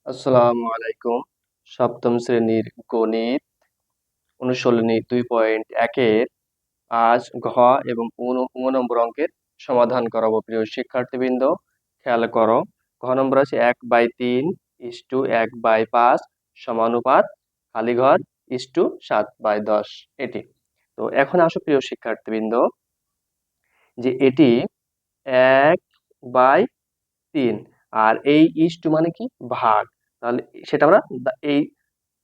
আসসালামু আলাইকুম। সপ্তম শ্রেণীর গণিত অনুশীলনী 2.1 আজ ঘ এবং ঙ নম্বর অঙ্কের সমাধান করাবো। প্রিয় শিক্ষার্থীবৃন্দ, খেয়াল করো। ঘ নম্বর আছে 1/3:1/5 সমানুপাত খালি ঘর 7/10 এটি। তো এখন আসো প্রিয় শিক্ষার্থীবৃন্দ, যে এটি 1/3 আর এই ইস্টু মানে কি ভাগ, তাহলে সেটা আমরা এই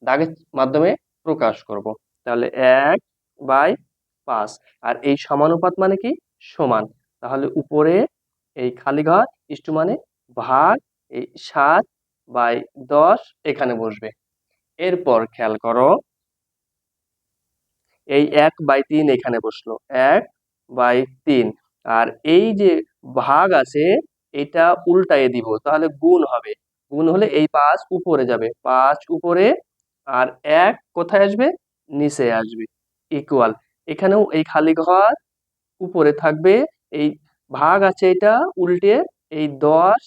দাগের মাধ্যমে প্রকাশ করব। তাহলে 1/5 আর এই সমানুপাত মানে কি সমান, তাহলে উপরে এই খালি ঘর ইস্টু মানে ভাগ, এই 7/10 এখানে বসবে। এরপর খেয়াল করো, এই 1/3 এখানে বসলো, 1/3 আর এই যে ভাগ আছে এটা উল্টায়ে দিব, তাহলে গুণ হবে। গুণ হলে এই 5 উপরে যাবে, 5 উপরে আর 1 কোথায় আসবে, নিচে আসবে। ইকুয়াল, এখানেও এই খালি ঘর উপরে থাকবে, এই ভাগ আছে এটা উল্টে এই 10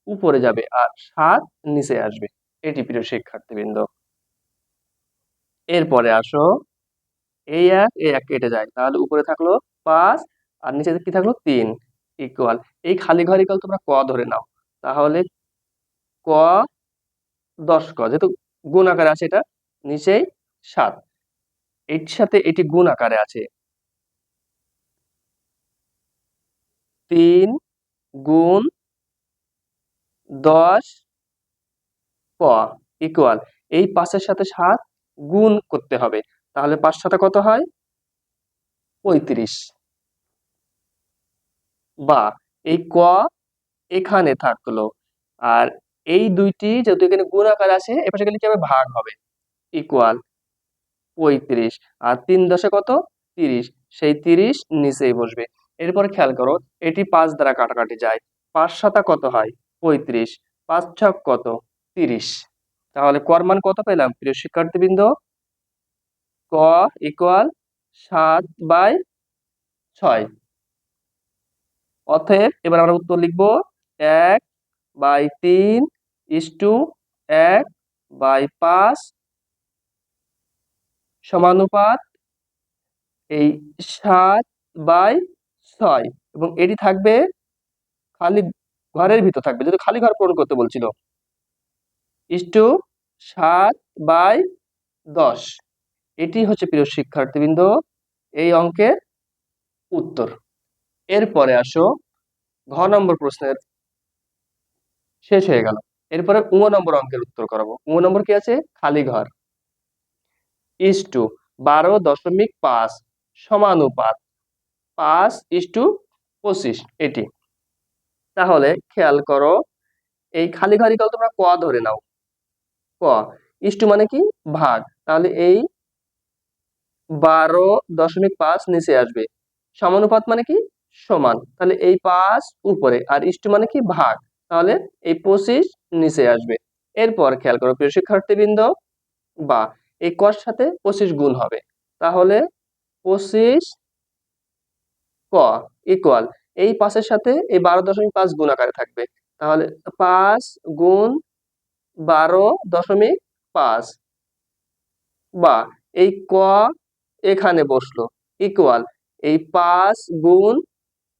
উপরে যাবে আর 7 নিচে আসবে। এটি প্রিয় শিক্ষার্থীবৃন্দ। এরপরে আসো, এই এক কেটে যায়, তাহলে উপরে থাকলো 5 আর নিচে কি থাকলো 3 ইকুয়াল, এই খালি ঘর ইকুয়াল তোমরা ক ধরে নাও, তাহলে ক 10 ক, যেহেতু গুণ আকারে আছে এটা নিচেই 7, এর সাথে এটি গুণ আকারে আছে, 3 গুণ 10 ক ইকুয়াল, এই 5 এর সাথে 7 গুণ করতে হবে, তাহলে 5 সাথে কত হয়, 35। বা এই ক এখানে থাকলো, আর এই দুইটি যেহেতু এখানে গুণ আকার আছে এপাশে গেলে কি হবে, ভাগ হবে। ইকুয়াল 35 আর 3 দশে কত, 30, সেই 30 নিচেই বসবে। এরপরে খেয়াল করো, এটি 5 দ্বারা কাটাকাটি যায়, 5 সাতা কত হয়, 35, 5 ছক কত, 30। তাহলে কর মান কত পেলাম প্রিয় শিক্ষার্থীবৃন্দ, ক ইকুয়াল 7/6। অতএব এবার আমরা উত্তর লিখবো 1/3:1/5 সমানুপাত এই 7/6, এবং এটি থাকবে খালি ঘরের ভিতর থাকবে, যেহেতু খালি ঘর পূরণ করতে বলছিল, ইস্টু 7/10। এটি হচ্ছে প্রিয় শিক্ষার্থীবৃন্দ এই অঙ্কের উত্তর। এরপরে আসো, ঘ নম্বর প্রশ্নের শেষ হয়ে গেল। এরপরে ঙ নম্বর অঙ্কের উত্তর করাবো। ঙ নম্বর কি আছে, খালি ঘর ইস্টু 12.5 সমানুপাত 5:25 এটি। তাহলে খেয়াল করো, এই খালি ঘর ইকুয়াল তোমরা ক ধরে নাও, ক ইস্টু মানে কি ভাগ, তাহলে এই 12.5 নিচে আসবে, সমানুপাত মানে কি সমান, তাহলে এই 5 উপরে আর ইস্টু মানে কি ভাগ, তাহলে এই 25 নিচে আসবে। এরপর খেয়াল করো প্রিয় শিক্ষার্থীবৃন্দ, বা এই কর সাথে 25 গুণ হবে, তাহলে 25 ক ইকুয়াল, এই 5 এর সাথে এই 12.5 গুণ আকারে থাকবে, তাহলে 5 গুণ 12.5, বা এই ক এখানে বসলো ইকুয়াল, এই 5 গুণ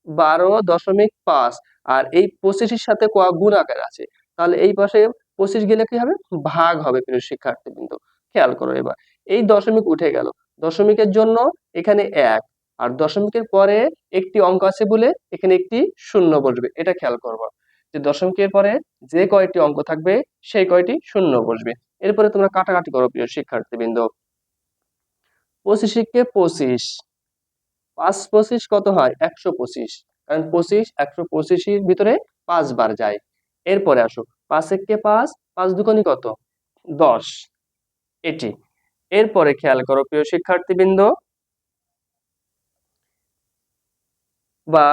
12.5 আর এই 25 এর সাথে ক গুণ আকারে আছে, তাহলে এই পাশে 25 গেলে কি হবে, ভাগ হবে প্রিয় শিক্ষার্থীবৃন্দ। খেয়াল করো, এবার এই দশমিক উঠে গেল, দশমিকের জন্য এখানে 1, আর দশমিকের পরে একটি অঙ্ক আছে বলে এখানে একটি শূন্য বসবে, এটা খেয়াল করবো, যে দশমিকের পরে যে কয়টি অঙ্ক থাকবে সেই কয়টি শূন্য বসবে। এরপরে তোমরা কাটাকাটি করো প্রিয় শিক্ষার্থীবৃন্দ, 25 কে 25, 5×25 কত হয়, 125, কারণ 25 125 এর ভিতরে 5 বার যায়। এরপরে আসো, 5 × 5, 5 দুগুণী কত, 10 এটি। এরপরে খেয়াল করো প্রিয় শিক্ষার্থীবৃন্দ, বা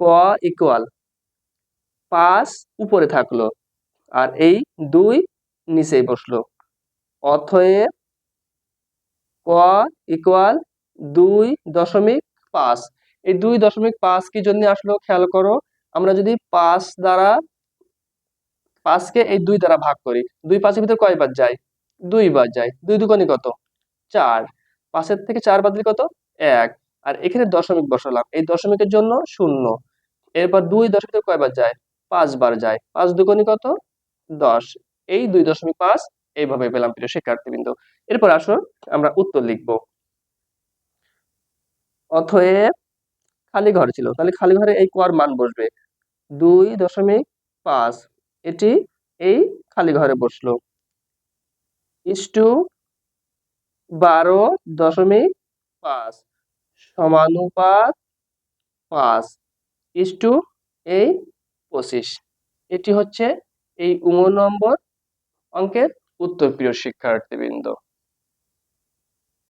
ক ইকুয়াল 5 উপরে থাকলো আর এই 2 নিচেই বসলো, অতএব ক ইকুয়াল 2.5। এই 2.5 কি জন্য আসলো খেয়াল করো, আমরা যদি 5 দ্বারা 5কে এই 2 দ্বারা ভাগ করি, 2 5-এর ভিতর কয়বার যায়? 2 বার যায়। 2 দুগুণে কত? 4। 5-এর থেকে 4 বাদ দিলে কত? 1। আর এখানে দশমিক বসালাম, এই দশমিকের জন্য 0। এরপর 2 10-এর ভিতর কয়বার যায়? 5 বার যায়। 5 দুগুণে কত? 10। এই 2.5 এইভাবে পেলাম প্রিয় শিক্ষার্থীবৃন্দ। এরপর আসো আমরা উত্তর লিখব। অতএব খালি ঘর ছিল, তাহলে খালি ঘরে এই ক এর মান বসবে 2.5, এটি এই খালি ঘরে বসলো, ইস্টু 12.5 সমানুপাত 5 ইস্টু এই 25। এটি হচ্ছে এই 19 নম্বর অঙ্কের উত্তর, প্রিয় শিক্ষার্থীবৃন্দ।